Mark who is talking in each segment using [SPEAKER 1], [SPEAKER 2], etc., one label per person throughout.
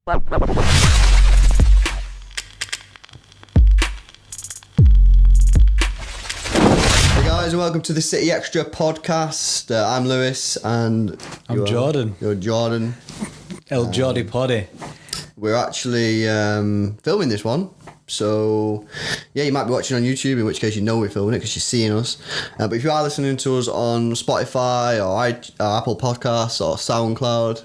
[SPEAKER 1] Guys, and welcome to the City Xtra Podcast. I'm Lewis and
[SPEAKER 2] I'm Jordan.
[SPEAKER 1] You're Jordan.
[SPEAKER 2] El Jordi Poddy.
[SPEAKER 1] We're actually filming this one. So, yeah, you might be watching on YouTube, in which case you know we're filming it because you're seeing us. But if you are listening to us on Spotify or Apple Podcasts or Soundcloud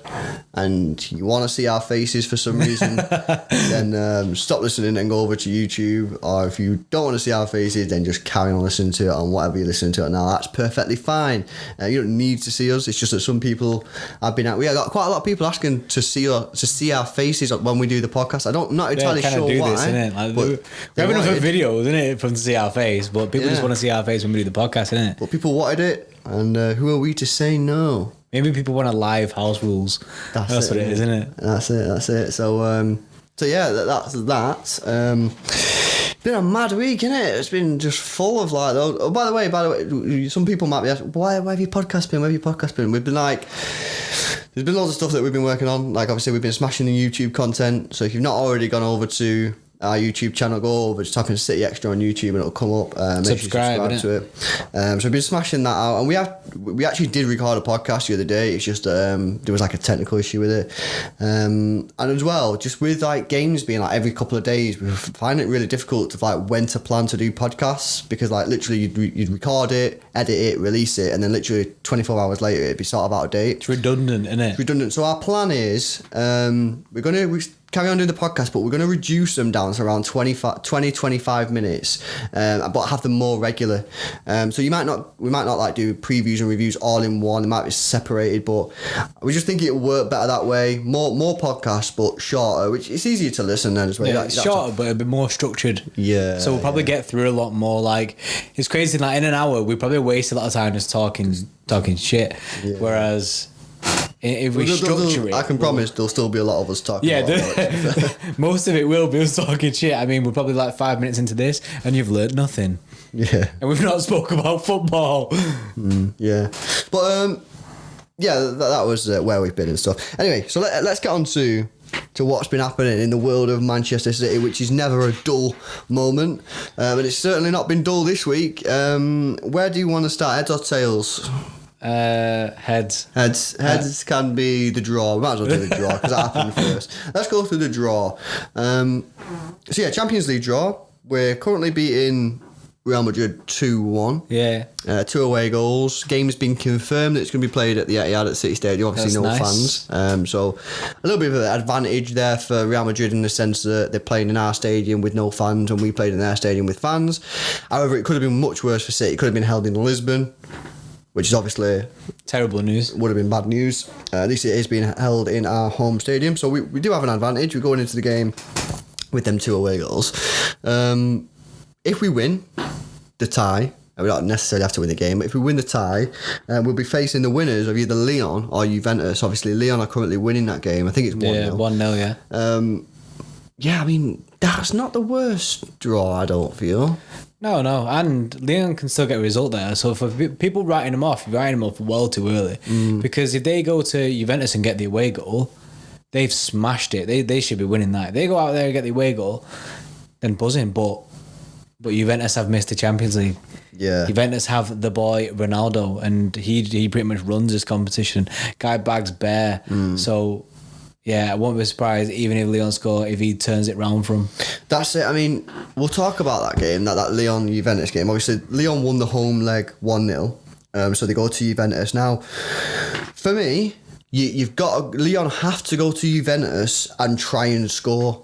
[SPEAKER 1] and you want to see our faces for some reason, then stop listening and go over to YouTube. Or if you don't want to see our faces, then just carry on listening to it on whatever you're listening to it now. That's perfectly fine. You don't need to see us. It's just that some people have been we got quite a lot of people asking to see our faces when we do the podcast. I'm not entirely sure why.
[SPEAKER 2] This, innit? We have enough videos, isn't it, for them to see our face, but people just want to see our face when we do the podcast, innit?
[SPEAKER 1] But people wanted it, and who are we to say no?
[SPEAKER 2] Maybe people want a live house rules. That's what it is, isn't it?
[SPEAKER 1] That's it. So yeah, that's that. Been a mad week, innit? It's been just full of like those. Oh, by the way, some people might be asking, why have you podcast been? Where have you podcast been? We've been like, there's been loads of stuff that we've been working on. Like, obviously, we've been smashing the YouTube content. So if you've not already gone over to our YouTube channel, go over, just type in City Xtra on YouTube and it'll come up. Make
[SPEAKER 2] subscribe
[SPEAKER 1] sure you subscribe to it. So we've been smashing that out, and we actually did record a podcast the other day. It's just there was like a technical issue with it, and as well, just with like games being like every couple of days, we find it really difficult to like when to plan to do podcasts, because like literally you'd record it, edit it, release it, and then literally 24 hours later it'd be sort of out of date.
[SPEAKER 2] It's redundant, isn't it?
[SPEAKER 1] It's redundant. So our plan is we carry on doing the podcast, but we're going to reduce them down to around 20-25 minutes, but have them more regular. So we might not like do previews and reviews all in one. They might be separated, but we just think it'll work better that way. More podcasts, but shorter, which it's easier to listen then as well.
[SPEAKER 2] Yeah, it's shorter, but a bit more structured.
[SPEAKER 1] Yeah.
[SPEAKER 2] So we'll probably get through a lot more. Like, it's crazy. Like in an hour, we probably waste a lot of time just talking shit. Yeah. Whereas if we structure it,
[SPEAKER 1] I can promise there'll still be a lot of us talking.
[SPEAKER 2] Yeah, most of it will be us talking shit. I mean, we're probably like 5 minutes into this, and you've learned nothing.
[SPEAKER 1] Yeah,
[SPEAKER 2] and we've not spoke about football.
[SPEAKER 1] Yeah, but yeah, that was where we've been and stuff. Anyway, so let's get on to what's been happening in the world of Manchester City, which is never a dull moment, and it's certainly not been dull this week. Where do you want to start, heads or tails?
[SPEAKER 2] Heads.
[SPEAKER 1] Heads can be the draw. We might as well do the draw because that happened first. Let's go through the draw. So yeah, Champions League draw. We're currently beating Real Madrid 2-1.
[SPEAKER 2] Yeah.
[SPEAKER 1] 2 away goals. Game's been confirmed that it's going to be played at the Etihad at City Stadium. Obviously, no fans. So a little bit of an advantage there for Real Madrid in the sense that they're playing in our stadium with no fans, and we played in their stadium with fans. However, it could have been much worse for City. It could have been held in Lisbon, which is obviously
[SPEAKER 2] terrible news.
[SPEAKER 1] Would have been bad news. At least it is being held in our home stadium, so we do have an advantage. We're going into the game with them 2 away goals. If we win the tie, we don't necessarily have to win the game, but if we win the tie, we'll be facing the winners of either Lyon or Juventus. Obviously, Lyon are currently winning that game. I think it's 1-0.
[SPEAKER 2] Yeah, 1-0, yeah.
[SPEAKER 1] Yeah, I mean, that's not the worst draw, I don't feel.
[SPEAKER 2] No, and Lyon can still get a result there. So for people writing them off, you're writing them off well too early. Because if they go to Juventus and get the away goal, they've smashed it. They should be winning that. If they go out there and get the away goal, then buzzing. But Juventus have missed the Champions League.
[SPEAKER 1] Yeah.
[SPEAKER 2] Juventus have the boy Ronaldo, and he pretty much runs this competition. Guy bags bare. So yeah, I won't be surprised even if Lyon score if he turns it round from.
[SPEAKER 1] That's it. I mean, we'll talk about that game, that Lyon-Juventus game. Obviously, Lyon won the home leg 1-0, so they go to Juventus. Now, for me, Lyon have to go to Juventus and try and score.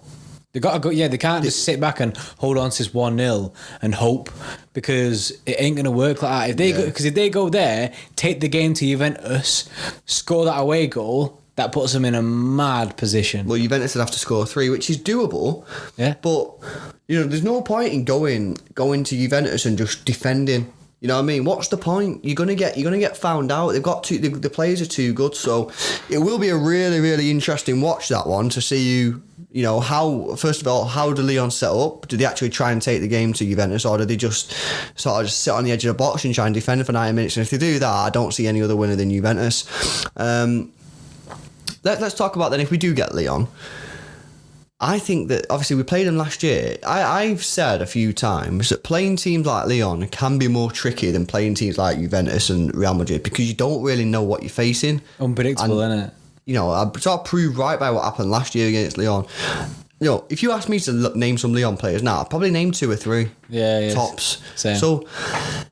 [SPEAKER 2] They got to go. Yeah, they can't just sit back and hold on to this 1-0 and hope, because it ain't gonna work like that. If they go there, take the game to Juventus, score that away goal, that puts them in a mad position.
[SPEAKER 1] Well, Juventus would have to score 3, which is doable.
[SPEAKER 2] Yeah.
[SPEAKER 1] But there's no point in going to Juventus and just defending. You know what I mean? What's the point? You're gonna get found out. They've got the players are too good. So it will be a really, really interesting watch, that one, to see how, first of all, how do Lyon set up? Do they actually try and take the game to Juventus, or do they just sort of just sit on the edge of the box and try and defend for 90 minutes? And if they do that, I don't see any other winner than Juventus. Let's talk about then if we do get Lyon. I think that obviously we played them last year. I've said a few times that playing teams like Lyon can be more tricky than playing teams like Juventus and Real Madrid because you don't really know what you're facing.
[SPEAKER 2] Unpredictable, isn't it?
[SPEAKER 1] You know, I sort of proved right by what happened last year against Lyon. You know, if you ask me to name some Lyon players now, I'd probably name 2 or 3.
[SPEAKER 2] Yeah.
[SPEAKER 1] Tops.
[SPEAKER 2] Same.
[SPEAKER 1] So,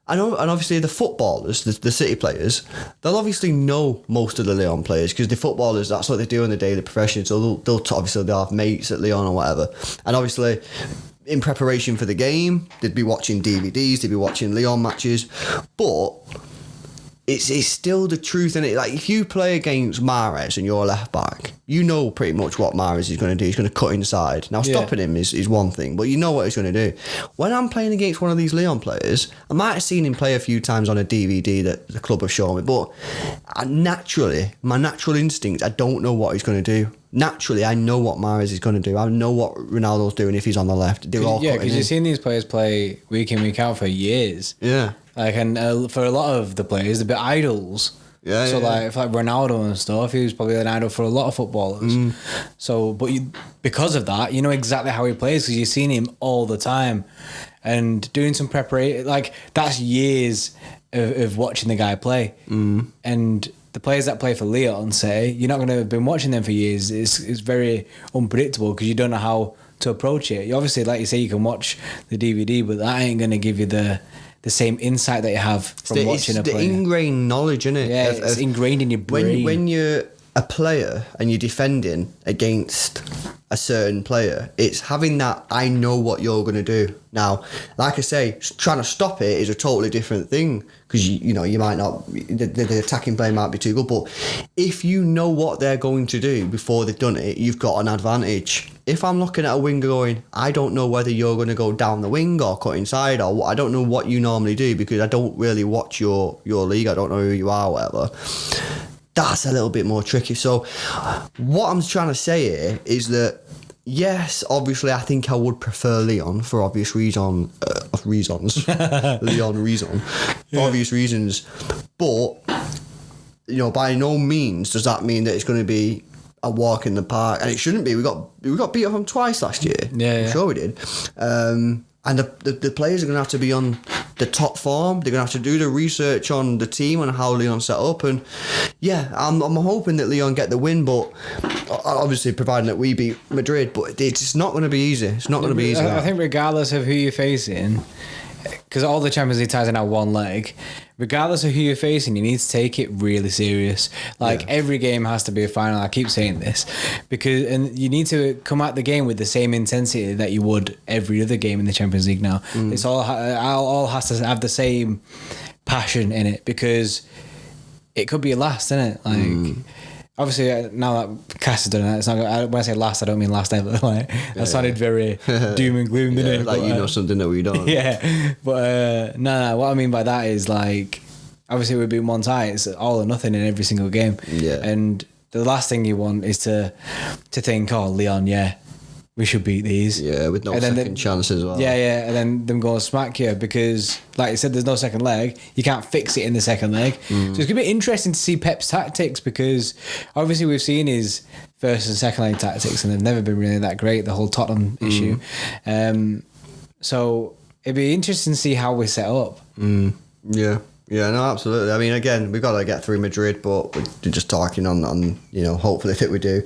[SPEAKER 1] I know, and obviously the footballers, the City players, they'll obviously know most of the Lyon players because the footballers, that's what they do in the daily profession. So they'll have mates at Lyon or whatever. And obviously, in preparation for the game, they'd be watching DVDs, they'd be watching Lyon matches. But it's still the truth, and like if you play against Mahrez and you're a left back, you know pretty much what Mahrez is going to do. He's going to cut inside. Now stopping him is one thing, but you know what he's going to do. When I'm playing against one of these Lyon players, I might have seen him play a few times on a DVD that the club have shown me, but my natural instinct, I don't know what he's going to do. Naturally, I know what Mahrez is going to do. I know what Ronaldo's doing if he's on the left. They're all
[SPEAKER 2] because you've seen these players play week in, week out for years.
[SPEAKER 1] Yeah.
[SPEAKER 2] Like, and for a lot of the players, they're a bit idols.
[SPEAKER 1] Yeah.
[SPEAKER 2] So, like Ronaldo and stuff, he was probably an idol for a lot of footballers. So, but because of that, you know exactly how he plays because you've seen him all the time. And doing some preparation, like, that's years of watching the guy play. And the players that play for Lyon, say, you're not going to have been watching them for years. It's very unpredictable because you don't know how to approach it. You obviously, like you say, you can watch the DVD, but that ain't going to give you the same insight that you have from watching a player.
[SPEAKER 1] It's the ingrained knowledge, isn't it?
[SPEAKER 2] Yeah, it's ingrained in your brain.
[SPEAKER 1] When you're a player and you're defending against a certain player, it's having that, I know what you're going to do. Now, like I say, trying to stop it is a totally different thing because, you know, you might not, the attacking play might be too good, but if you know what they're going to do before they've done it, you've got an advantage. If I'm looking at a winger going, I don't know whether you're going to go down the wing or cut inside, or I don't know what you normally do because I don't really watch your league, I don't know who you are, whatever. That's a little bit more tricky. So what I'm trying to say here is that, yes, obviously I think I would prefer Lyon for obvious reasons. Lyon reason. For obvious reasons. But, you know, by no means does that mean that it's going to be a walk in the park. And it shouldn't be. We got beat up them twice last year.
[SPEAKER 2] Yeah.
[SPEAKER 1] I'm sure we did. And the players are going to have to be on the top form. They're going to have to do the research on the team and how Lyon set up. And yeah, I'm hoping that Lyon get the win, but obviously providing that we beat Madrid. But it's not going to be easy. It's not going to be easy.
[SPEAKER 2] I think regardless of who you're facing, because all the Champions League ties are now one leg, regardless of who you're facing, you need to take it really serious. Like, every game has to be a final. I keep saying this and you need to come at the game with the same intensity that you would every other game in the Champions League now. It's all has to have the same passion in it because it could be a last, isn't it? Like, obviously, now that Cass has done it, it's not. When I say last, I don't mean last ever. Like, that sounded very doom and gloom, didn't it?
[SPEAKER 1] Like, you know something that we don't.
[SPEAKER 2] Yeah, but no. What I mean by that is, like, obviously we've been one tie. It's all or nothing in every single game.
[SPEAKER 1] Yeah.
[SPEAKER 2] And the last thing you want is to think, oh, Lyon, we should beat these.
[SPEAKER 1] Yeah, with no second chance as well.
[SPEAKER 2] Yeah, and then them go and smack you because, like you said, there's no second leg. You can't fix it in the second leg. So it's going to be interesting to see Pep's tactics because obviously we've seen his first and second leg tactics and they've never been really that great, the whole Tottenham issue. So it'd be interesting to see how we set up.
[SPEAKER 1] Yeah, no, absolutely. I mean, again, we've got to get through Madrid, but we're just talking on you know, hopefully that we do.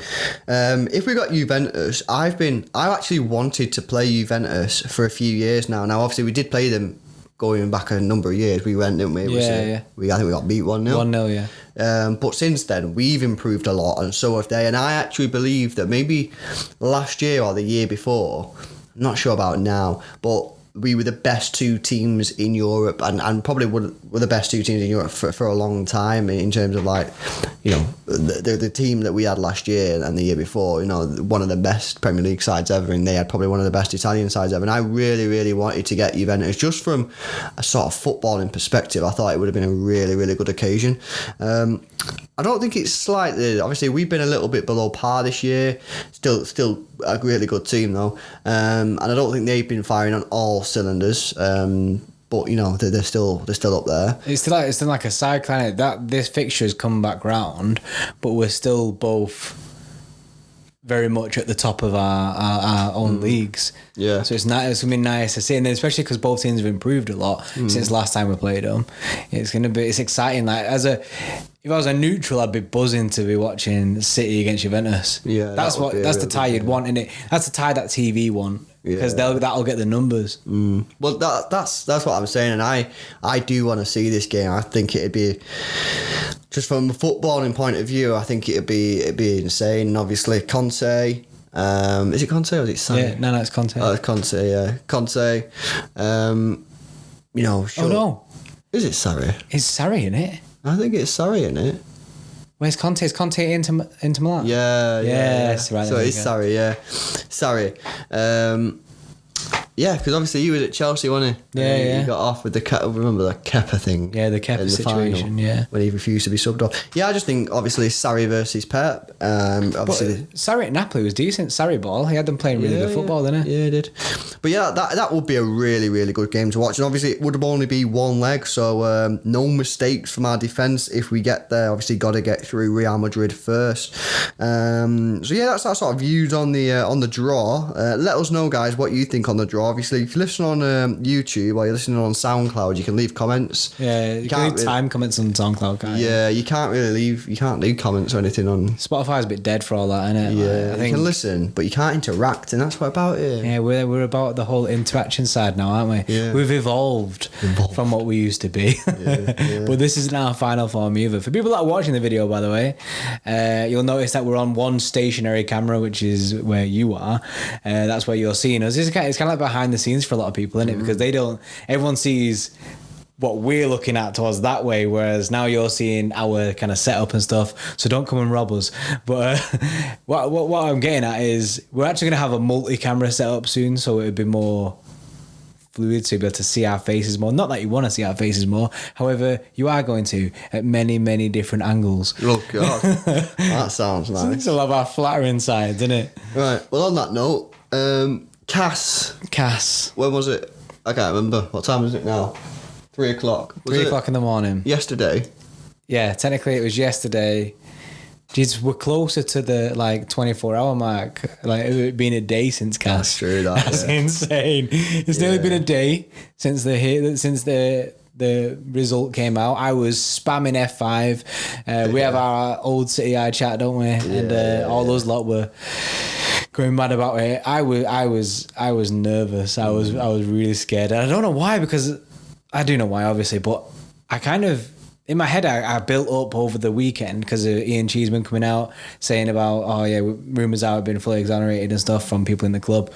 [SPEAKER 1] If we got Juventus, I've actually wanted to play Juventus for a few years now. Now, obviously, we did play them going back a number of years. We went, didn't we?
[SPEAKER 2] Yeah.
[SPEAKER 1] I think we got beat 1-0.
[SPEAKER 2] 1-0, yeah.
[SPEAKER 1] But since then, we've improved a lot, and so have they. And I actually believe that maybe last year or the year before, I'm not sure about now, but we were the best 2 teams in Europe and probably were the best 2 teams in Europe for a long time in terms of, like, you know, the team that we had last year and the year before, you know, one of the best Premier League sides ever, and they had probably one of the best Italian sides ever. And I really, really wanted to get Juventus just from a sort of footballing perspective. I thought it would have been a really, really good occasion. I don't think it's slightly. Obviously, we've been a little bit below par this year. Still a really good team though, and I don't think they've been firing on all cylinders. But you know, they're still up there.
[SPEAKER 2] It's still like a side kind of that. This fixture has come back round, but we're still both very much at the top of our own leagues.
[SPEAKER 1] Yeah.
[SPEAKER 2] So it's going to be nice to see, and especially because both teams have improved a lot since last time we played them. It's exciting. Like if I was a neutral, I'd be buzzing to be watching City against Juventus.
[SPEAKER 1] Yeah,
[SPEAKER 2] that's the tie you'd want, innit? That's the tie that TV want. Because that'll get the numbers.
[SPEAKER 1] Well, that's what I'm saying, and I do want to see this game. I think it'd be, just from a footballing point of view, I think it'd be insane. And obviously, Conte. Is it Conte or is it Sarri?
[SPEAKER 2] Yeah, no, it's Conte.
[SPEAKER 1] Oh, it's Conte. Yeah, Conte. Sure.
[SPEAKER 2] Oh no,
[SPEAKER 1] is it Sarri?
[SPEAKER 2] It's Sarri, isn't it?
[SPEAKER 1] I think it's Sarri, isn't it?
[SPEAKER 2] Where's Conte? Is Conte into Milan?
[SPEAKER 1] Yeah.
[SPEAKER 2] Yes, right.
[SPEAKER 1] So it's Sarri, yeah. Sarri. Yeah, because obviously he was at Chelsea, wasn't he?
[SPEAKER 2] Yeah.
[SPEAKER 1] He got off with remember the Kepa thing?
[SPEAKER 2] Yeah, the Kepa situation,
[SPEAKER 1] final,
[SPEAKER 2] yeah.
[SPEAKER 1] when he refused to be subbed off. Yeah, I just think, obviously, Sarri versus Pep. Obviously,
[SPEAKER 2] but Sarri at Napoli was decent. Sarri ball. He had them playing really good football, didn't he?
[SPEAKER 1] Yeah, he did. But yeah, that would be a really, really good game to watch. And obviously, it would only be one leg, so no mistakes from our defence if we get there. Obviously, got to get through Real Madrid first. So yeah, that's our sort of views on the draw. Let us know, guys, what you think on the draw. Obviously, if you listen on YouTube or you're listening on SoundCloud, you can leave comments.
[SPEAKER 2] Yeah, you can leave time comments on SoundCloud, can't you?
[SPEAKER 1] Yeah, you can't leave comments or anything on
[SPEAKER 2] Spotify's a bit dead for all that, isn't it?
[SPEAKER 1] Yeah,
[SPEAKER 2] like, I think,
[SPEAKER 1] you can listen, but you can't interact, and that's what about it.
[SPEAKER 2] Yeah, we're about the whole interaction side now, aren't we?
[SPEAKER 1] Yeah.
[SPEAKER 2] We've evolved from what we used to be.
[SPEAKER 1] Yeah.
[SPEAKER 2] But this isn't our final form either. For people that are watching the video, by the way, you'll notice that we're on one stationary camera, which is where you are. That's where you're seeing us. It's kind of like behind the scenes for a lot of people, isn't it? Because everyone sees what we're looking at towards that way, whereas now you're seeing our kind of setup and stuff, so don't come and rob us. But what I'm getting at is we're actually going to have a multi-camera setup soon, so it would be more fluid, so you'll be able to see our faces more. Not that you want to see our faces more, however, you are going to at many, many different angles.
[SPEAKER 1] Oh God, that sounds nice.
[SPEAKER 2] So we'll have our flattering sides, isn't it?
[SPEAKER 1] Right, well, on that note, Cass, when was it? I can't remember. What time is it now? 3 o'clock.
[SPEAKER 2] 3 o'clock in the morning.
[SPEAKER 1] Yesterday?
[SPEAKER 2] Yeah, technically it was yesterday. Jeez, we're closer to the 24-hour mark. Like it being a day since Cass.
[SPEAKER 1] That's true.
[SPEAKER 2] That's insane. It's nearly been a day since the result came out. I was spamming F5. We have our old City I chat, don't we? And all those lot were going mad about it. I was nervous. I was really scared. And I don't know why, because I do know why, obviously, but I kind of, in my head, I built up over the weekend because of Ian Cheeseman coming out saying about, rumours are been fully exonerated and stuff from people in the club.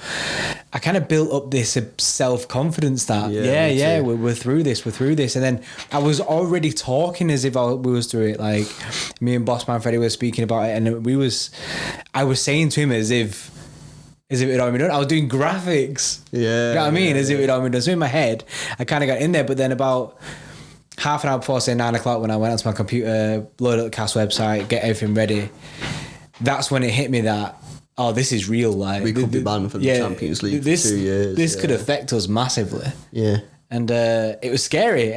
[SPEAKER 2] I kind of built up this self-confidence that, we're through this. And then I was already talking as if we was through it. Like, me and Bossman Freddie were speaking about it, and I was saying to him as if it had already been done. I was doing graphics.
[SPEAKER 1] Yeah.
[SPEAKER 2] You know what I mean? As if it had already been done. So in my head, I kind of got in there, but then about half an hour before, say 9 o'clock, when I went onto my computer, load up the cast website, get everything ready, that's when it hit me that, oh, this is real. Like,
[SPEAKER 1] we could be banned from the Champions League for 2 years.
[SPEAKER 2] This could affect us massively.
[SPEAKER 1] Yeah.
[SPEAKER 2] And it was scary.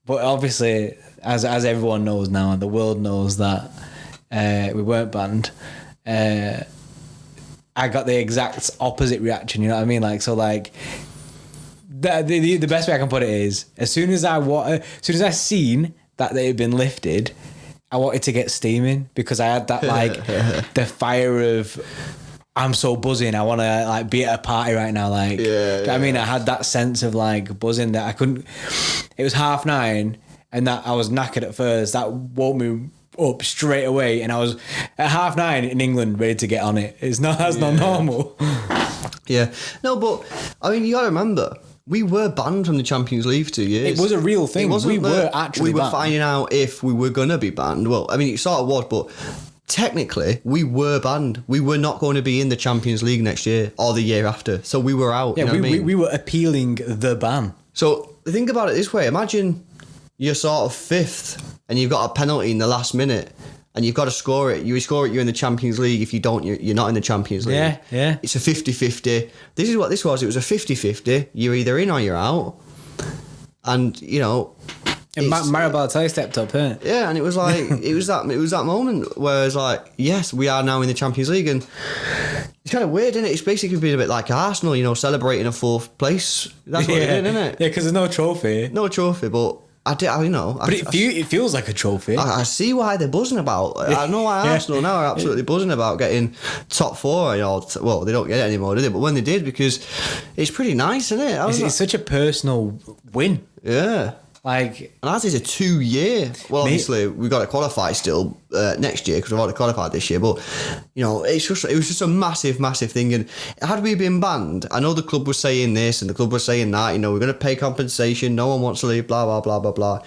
[SPEAKER 2] But obviously, as everyone knows now, and the world knows that we weren't banned, I got the exact opposite reaction, you know what I mean? The best way I can put it is, as soon as I seen that they had been lifted, I wanted to get steaming, because I had that the fire of, I'm so buzzing, I want to be at a party right now, I mean, I had that sense of buzzing that I couldn't. It was 9:30, and that I was knackered at first. That woke me up straight away, and I was at 9:30 in England ready to get on it. That's not normal.
[SPEAKER 1] Yeah. No, but I mean, you gotta remember, we were banned from the Champions League for 2 years.
[SPEAKER 2] It was a real thing. We were
[SPEAKER 1] finding out if we were gonna be banned. Well, I mean, it sort of was, but technically we were banned. We were not going to be in the Champions League next year or the year after, so we were out.
[SPEAKER 2] Yeah,
[SPEAKER 1] you know what I mean?
[SPEAKER 2] we were appealing the ban.
[SPEAKER 1] So think about it this way: imagine you're sort of fifth and you've got a penalty in the last minute and you've got to score it. You score it, you're in the Champions League. If you don't, you're not in the Champions League.
[SPEAKER 2] Yeah.
[SPEAKER 1] It's a 50-50. This is what this was. It was a 50-50. You're either in or you're out. And,
[SPEAKER 2] And Mario Balotelli stepped up, huh?
[SPEAKER 1] Yeah, and it was like it was that moment where it's like, yes, we are now in the Champions League, and it's kind of weird, isn't it? It's basically been a bit like Arsenal, celebrating a 4th place. That's what it did, isn't it?
[SPEAKER 2] Yeah, because there's no trophy.
[SPEAKER 1] No trophy, but but
[SPEAKER 2] it feels like a trophy.
[SPEAKER 1] I see why they're buzzing about. I know why Arsenal now are absolutely buzzing about getting top 4. Well, they don't get it anymore, do they? But when they did, because it's pretty nice, isn't it?
[SPEAKER 2] It's such a personal win.
[SPEAKER 1] Yeah.
[SPEAKER 2] And
[SPEAKER 1] ours is a 2-year. Well, obviously we've got to qualify still next year because we've already qualified this year. But it was just a massive, massive thing. And had we been banned, I know the club was saying this and the club was saying that. We're going to pay compensation. No one wants to leave. Blah blah blah blah blah.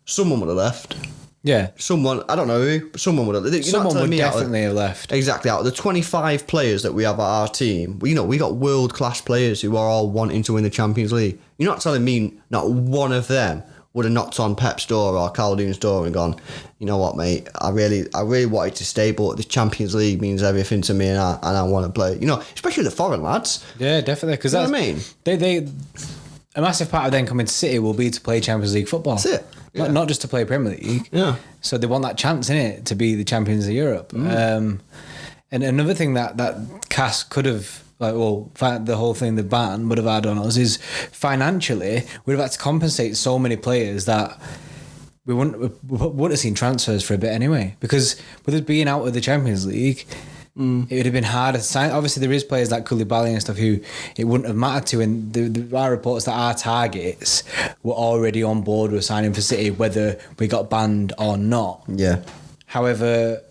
[SPEAKER 1] Someone would have left.
[SPEAKER 2] Yeah.
[SPEAKER 1] Someone, I don't know who, but someone would have.
[SPEAKER 2] Someone would definitely have left.
[SPEAKER 1] Exactly. Out of the 25 players that we have at our team, we got world class players who are all wanting to win the Champions League. You're not telling me not one of them would have knocked on Pep's door or Calhoun's door and gone, you know what, mate, I really wanted to stay, but the Champions League means everything to me, and I want to play. Especially the foreign lads.
[SPEAKER 2] Yeah, definitely. Because
[SPEAKER 1] that's what I mean.
[SPEAKER 2] They a massive part of them coming to City will be to play Champions League football.
[SPEAKER 1] That's it. Yeah.
[SPEAKER 2] Not just to play Premier League.
[SPEAKER 1] Yeah.
[SPEAKER 2] So they want that chance in it to be the champions of Europe. And another thing that CAS could have. The whole thing the ban would have had on us is financially we'd have had to compensate so many players that we wouldn't have seen transfers for a bit anyway, because with us being out of the Champions League it would have been harder to sign. Obviously there is players like Koulibaly and stuff who it wouldn't have mattered to, and there are reports that our targets were already on board with signing for City whether we got banned or not.
[SPEAKER 1] Yeah.
[SPEAKER 2] However,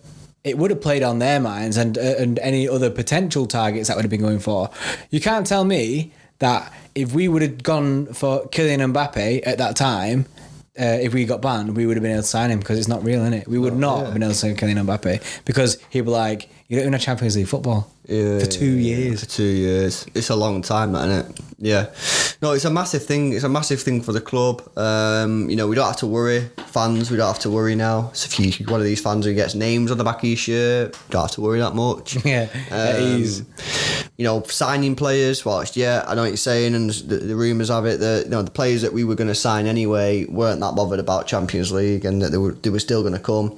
[SPEAKER 2] it would have played on their minds and any other potential targets that would have been going for. You can't tell me that if we would have gone for Kylian Mbappe at that time, if we got banned, we would have been able to sign him, because it's not real, innit? We would not have been able to sign Kylian Mbappe because he'd be like, you don't even have Champions League football for 2 years.
[SPEAKER 1] For 2 years. It's a long time, that, isn't it? Yeah. No, it's a massive thing. It's a massive thing for the club. We don't have to worry. Fans, we don't have to worry now. So if you're one of these fans who gets names on the back of your shirt, don't have to worry that much.
[SPEAKER 2] Yeah, at ease.
[SPEAKER 1] Signing players, I know what you're saying, and the rumours have it that the players that we were going to sign anyway weren't that bothered about Champions League, and that they were still going to come.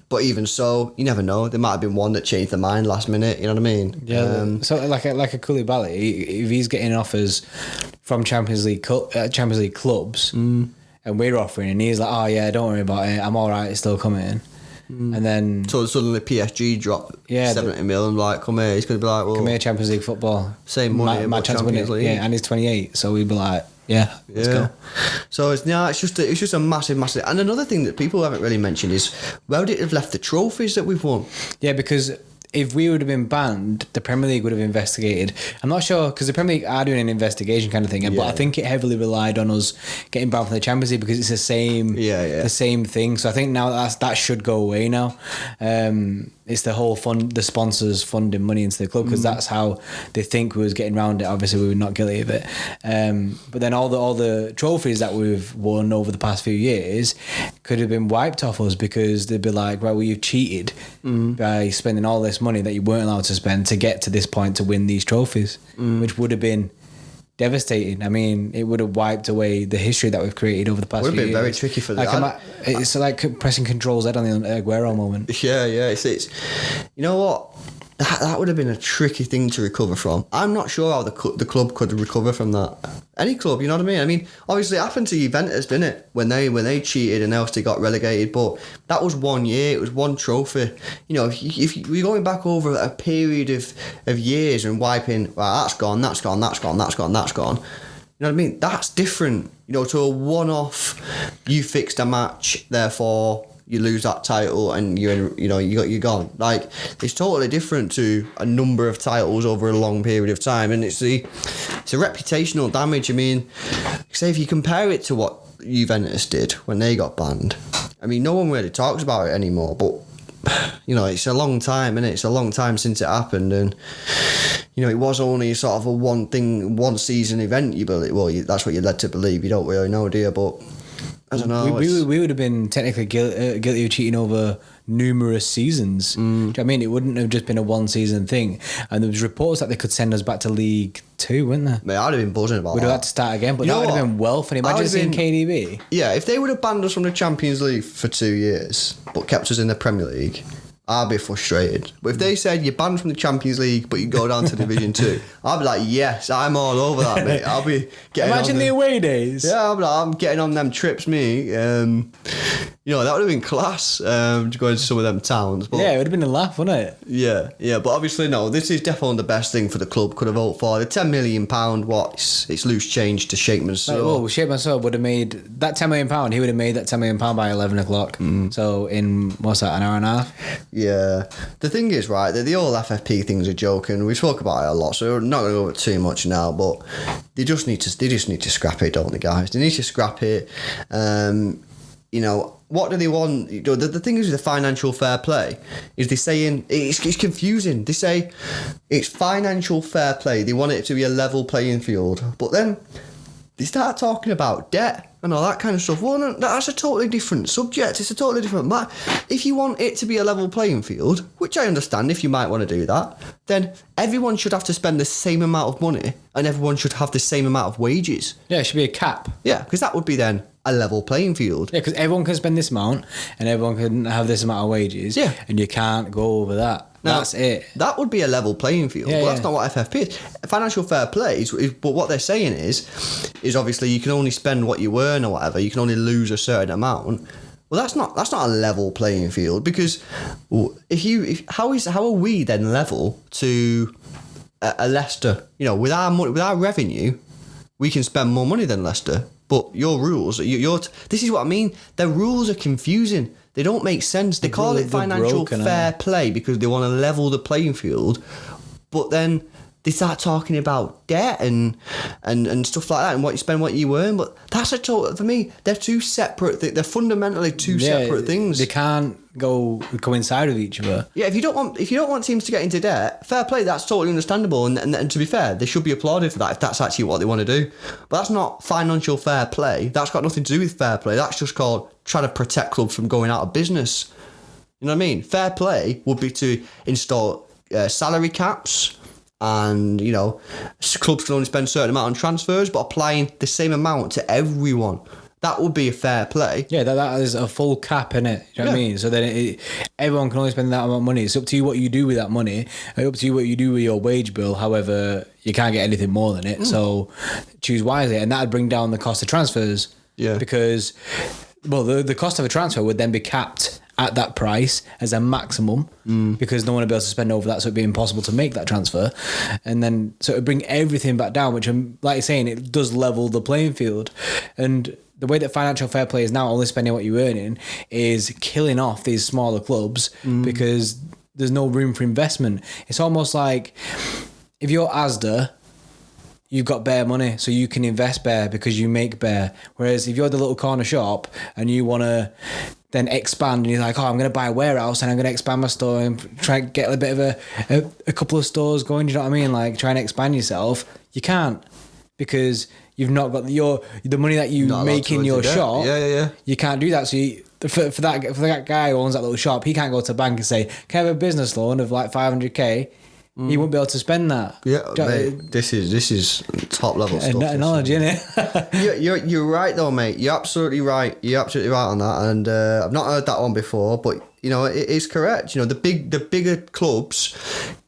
[SPEAKER 1] But even so, you never know. There might have been one that changed their mind last minute. You know what I mean?
[SPEAKER 2] Yeah. So like a Koulibaly, if he's getting offers from Champions League clubs, and we're offering, and he's like, oh yeah, don't worry about it, I'm all right, it's still coming. And then
[SPEAKER 1] so suddenly PSG drop 70 million, like, come here, he's going to be like, well,
[SPEAKER 2] come here, Champions League football,
[SPEAKER 1] same money,
[SPEAKER 2] my chance to win it.
[SPEAKER 1] League.
[SPEAKER 2] Yeah, and he's 28, so we'd be like, let's go.
[SPEAKER 1] So it's just a massive. And another thing that people haven't really mentioned is, where would it have left the trophies that we've won?
[SPEAKER 2] Yeah, because if we would have been banned, the Premier League would have investigated. I'm not sure, because the Premier League are doing an investigation kind of thing, but I think it heavily relied on us getting banned from the Champions League, because it's the same thing. So I think now that should go away now. It's the whole the sponsors funding money into the club, because that's how they think we was getting around it. Obviously we were not guilty of it, but then all the trophies that we've won over the past few years could have been wiped off us, because they'd be like, right, well, you've cheated by spending all this money that you weren't allowed to spend to get to this point to win these trophies, which would have been devastating. I mean, it would have wiped away the history that we've created over the past few years. Would have been
[SPEAKER 1] very tricky for
[SPEAKER 2] it's like pressing Control Z on the Aguero moment.
[SPEAKER 1] Yeah. It's you know what? That would have been a tricky thing to recover from. I'm not sure how the club could recover from that. Any club, you know what I mean? I mean, obviously it happened to Juventus, didn't it? When they cheated and else they got relegated. But that was 1 year. It was one trophy. If we're going back over a period of years and wiping, right, that's gone. You know what I mean? That's different. To a one-off. You fixed a match, therefore you lose that title and you're gone. Like, it's totally different to a number of titles over a long period of time, and it's a reputational damage. I mean, say if you compare it to what Juventus did when they got banned, I mean, no one really talks about it anymore, but it's a long time, innit? It's a long time since it happened, and it was only sort of a one season event. You believe, well, that's what you're led to believe. You don't really know, do you? But I don't know.
[SPEAKER 2] We would have been technically guilty of cheating over numerous seasons. Do you know what I mean? It wouldn't have just been a one season thing. And there was reports that they could send us back to League 2, weren't there?
[SPEAKER 1] Mate, I'd have been buzzing about
[SPEAKER 2] We'd
[SPEAKER 1] that.
[SPEAKER 2] have had to start again, but that would have been well funny. Imagine seeing KDB.
[SPEAKER 1] Yeah, if they would have banned us from the Champions League for 2 years, but kept us in the Premier League, I'd be frustrated. But if they said you're banned from the Champions League, but you go down to Division 2, I'd be like, yes, I'm all over that, mate. I'll be getting
[SPEAKER 2] Imagine the away days.
[SPEAKER 1] Yeah, I'll be like, I'm getting on them trips, me. You know, that would have been class, to go into some of them towns. But
[SPEAKER 2] yeah, it would have been a laugh, wouldn't it?
[SPEAKER 1] Yeah, but obviously, no, this is definitely the best thing for the club could have voted for. The £10 million, it's loose change to Sheikh Mansour.
[SPEAKER 2] Well, Sheikh Mansour would have made that £10 million, he would have made that £10 million by 11 o'clock. So in, what's that, an hour and a half?
[SPEAKER 1] Yeah. The thing is, right, that the whole FFP thing's a joke, and we spoke about it a lot, so we're not going to go over it too much now, but they just need to scrap it, don't they, guys? They need to scrap it. You know, what do they want? You know, the thing is with the financial fair play is they're saying it's confusing. They say it's financial fair play. They want it to be a level playing field, but then they start talking about debt and all that kind of stuff. Well, no, that's a totally different subject. It's a totally different matter. If you want it to be a level playing field, which I understand if you might want to do that, then everyone should have to spend the same amount of money and everyone should have the same amount of wages.
[SPEAKER 2] Yeah, it should be a cap.
[SPEAKER 1] Yeah, because that would be then a level playing field.
[SPEAKER 2] Yeah, because everyone can spend this amount and everyone can have this amount of wages.
[SPEAKER 1] Yeah.
[SPEAKER 2] And you can't go over that. Now, that's it.
[SPEAKER 1] That would be a level playing field, but that's not what FFP is. Financial fair play is, but what they're saying is obviously you can only spend what you earn or whatever. You can only lose a certain amount. Well, that's not a level playing field, because how are we then level to a Leicester? You know, with our money, with our revenue, we can spend more money than Leicester. But your rules, this is what I mean. The rules are confusing. They don't make sense. They call it financial fair play because they want to level the playing field. But then they start talking about debt and stuff like that and what you spend, what you earn. But that's a total, for me, they're two separate things. They're fundamentally two separate things.
[SPEAKER 2] They can't coincide with each other.
[SPEAKER 1] Yeah, if you don't want teams to get into debt, fair play, that's totally understandable. And to be fair, they should be applauded for that if that's actually what they want to do. But that's not financial fair play. That's got nothing to do with fair play. That's just called trying to protect clubs from going out of business. You know what I mean? Fair play would be to install salary caps. And, you know, clubs can only spend a certain amount on transfers, but applying the same amount to everyone. That would be a fair play.
[SPEAKER 2] Yeah, that is a full cap, in it. You know what I mean? So then everyone can only spend that amount of money. It's up to you what you do with that money. It's up to you what you do with your wage bill. However, you can't get anything more than it. So choose wisely. And that would bring down the cost of transfers.
[SPEAKER 1] Yeah.
[SPEAKER 2] Because, well, the cost of a transfer would then be capped at that price as a maximum because no one would be able to spend over that, so it'd be impossible to make that transfer. And then so it would bring everything back down, which, like you're saying, it does level the playing field. And the way that financial fair play is now, only spending what you're earning, is killing off these smaller clubs because there's no room for investment. It's almost like if you're Asda, you've got bare money, so you can invest bare because you make bare. Whereas if you're the little corner shop and you want to then expand, and you're like, oh, I'm going to buy a warehouse and I'm going to expand my store and try and get a bit of a couple of stores going, do you know what I mean? Like, try and expand yourself. You can't, because you've not got the money that you make in your shop.
[SPEAKER 1] Yeah.
[SPEAKER 2] You can't do that. So for that guy who owns that little shop, he can't go to the bank and say, can I have a business loan of like 500k? He won't be able to spend that.
[SPEAKER 1] Yeah, mate, this is top level stuff.
[SPEAKER 2] Knowledge, innit?
[SPEAKER 1] You're right though, mate. You're absolutely right. You're absolutely right on that. And I've not heard that one before, but you know it is correct. You know the bigger clubs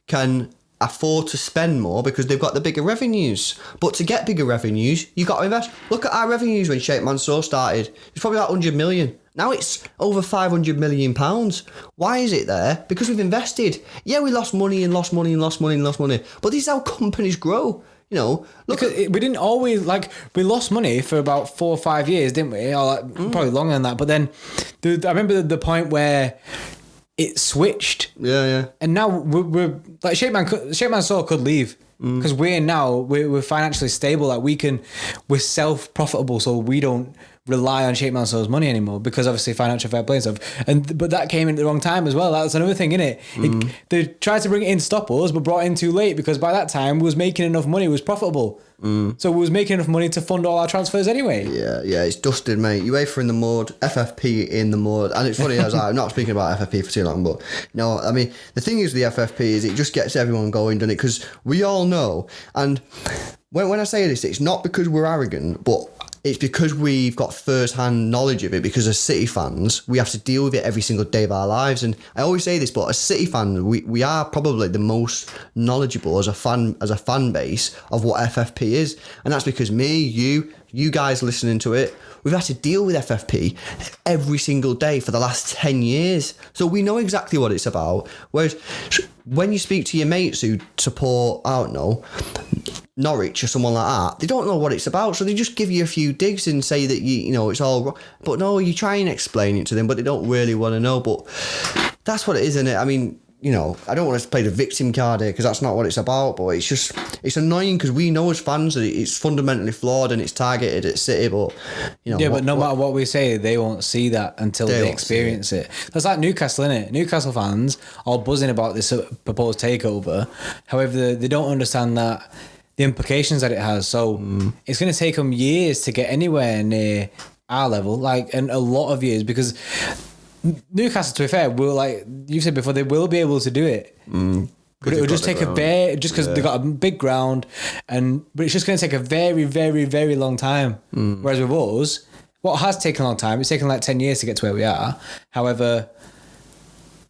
[SPEAKER 1] can afford to spend more because they've got the bigger revenues. But to get bigger revenues, you got to invest. Look at our revenues when Sheikh Mansour started. It's probably like 100 million. Now it's over £500 million. Why is it there? Because we've invested. Yeah, we lost money. But this is how companies grow. You know, look,
[SPEAKER 2] we didn't always, like, we lost money for about 4 or 5 years, didn't we? Or like, probably longer than that. But then I remember the point where it switched.
[SPEAKER 1] Yeah.
[SPEAKER 2] And now we're like, Sheikh Mansour could leave. Because we're financially stable. Like we're self-profitable, so we don't rely on Sheikh Mansour's money anymore because obviously financial fair play and stuff. But that came in at the wrong time as well. That's another thing, innit? They tried to bring it in to stop us, but brought it in too late because by that time we was making enough money, it was profitable. So we was making enough money to fund all our transfers anyway.
[SPEAKER 1] Yeah, it's dusted, mate. UEFA in the mud, FFP in the mud. And it's funny, I'm not speaking about FFP for too long, but no, I mean, the thing is with the FFP is it just gets everyone going, doesn't it? Because we all know, and when I say this, it's not because we're arrogant, but it's because we've got first-hand knowledge of it. Because as City fans, we have to deal with it every single day of our lives. And I always say this, but as City fans, we are probably the most knowledgeable as a fan base of what FFP is, and that's because me, you guys listening to it, we've had to deal with FFP every single day for the last 10 years. So we know exactly what it's about. Whereas when you speak to your mates who support, I don't know, Norwich or someone like that, they don't know what it's about, so they just give you a few digs and say that you know it's all wrong. But no, you try and explain it to them, but they don't really want to know. But that's what it is, isn't it? I mean, you know, I don't want to play the victim card here because that's not what it's about, but it's annoying because we know as fans that it's fundamentally flawed and it's targeted at City, but you know.
[SPEAKER 2] Yeah, but no matter what we say, they won't see that until they experience it. That's like Newcastle, innit? Newcastle fans are buzzing about this proposed takeover. However, they don't understand that the implications that it has. So it's going to take them years to get anywhere near our level, and a lot of years, because Newcastle, to be fair, will, like you said before, they will be able to do it. But it will just take because they've got a big ground, but it's just going to take a very, very, very long time. Whereas with us, what has taken a long time, it's taken like 10 years to get to where we are. However,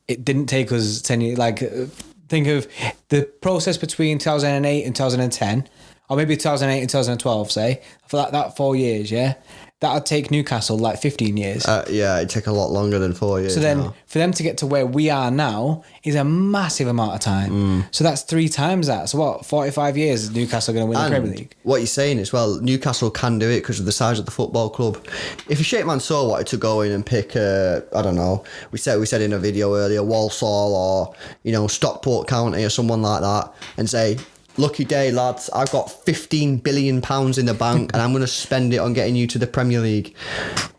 [SPEAKER 2] it didn't take us 10 years. Think of the process between 2008 and 2010, or maybe 2008 and 2012, say, for that 4 years, yeah? That would take Newcastle like 15 years.
[SPEAKER 1] Yeah, it'd take a lot longer than 4 years.
[SPEAKER 2] So then for them to get to where we are now is a massive amount of time. So that's 3 times that. So what, 45 years is Newcastle going to win the Premier League?
[SPEAKER 1] What you're saying is, well, Newcastle can do it because of the size of the football club. If Sheikh Mansour wanted to go in and pick, I don't know, we said in a video earlier, Walsall or, you know, Stockport County or someone like that, and say, lucky day, lads, I've got £15 billion in the bank and I'm going to spend it on getting you to the Premier League.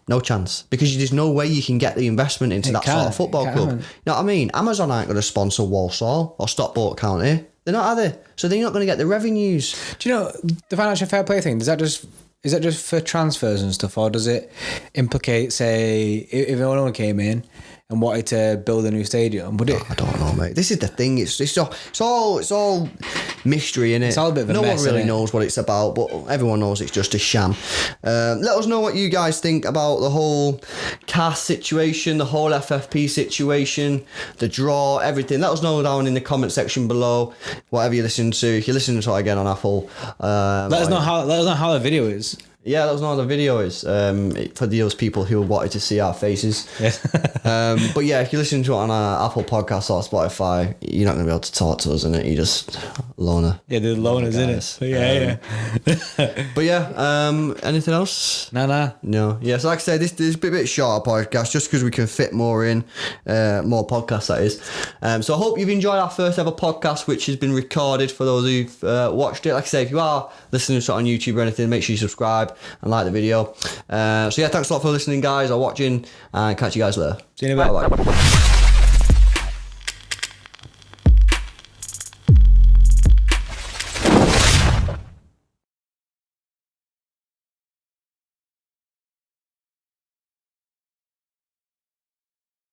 [SPEAKER 1] No chance. Because there's no way you can get the investment into that sort of football club. You know what I mean? Amazon aren't going to sponsor Walsall or Stockport County. They're not, are they? So they're not going to get the revenues.
[SPEAKER 2] Do you know, the financial fair play thing, is that just for transfers and stuff, or does it implicate, say, if anyone came in and wanted to build a new stadium, would it?
[SPEAKER 1] I don't know, mate. This is the thing. It's all mystery, innit?
[SPEAKER 2] It's all a bit of a mess.
[SPEAKER 1] No one really knows what it's about, but everyone knows it's just a sham. Let us know what you guys think about the whole CAS situation, the whole FFP situation, the draw, everything. Let us know down in the comment section below. Whatever you listen to, if you're listening to it again on Apple,
[SPEAKER 2] let us know how the video is.
[SPEAKER 1] Yeah, that was not what the video is, for those people who wanted to see our faces.
[SPEAKER 2] Yes.
[SPEAKER 1] But yeah, if you listen to it on Apple Podcasts or Spotify, you're not going to be able to talk to us, innit? You're just loner.
[SPEAKER 2] Yeah, the loners, innit?
[SPEAKER 1] Yeah. But yeah, anything else?
[SPEAKER 2] Nah.
[SPEAKER 1] No. Yeah, so like I said, this is a bit shorter podcast just because we can fit more in, more podcasts, that is. So I hope you've enjoyed our first ever podcast, which has been recorded for those who've watched it. Like I say, if you are listening to it on YouTube or anything, make sure you subscribe and like the video. So yeah, thanks a lot for listening, guys, or watching, and catch you guys later.
[SPEAKER 2] See you in a bit.
[SPEAKER 1] Bye.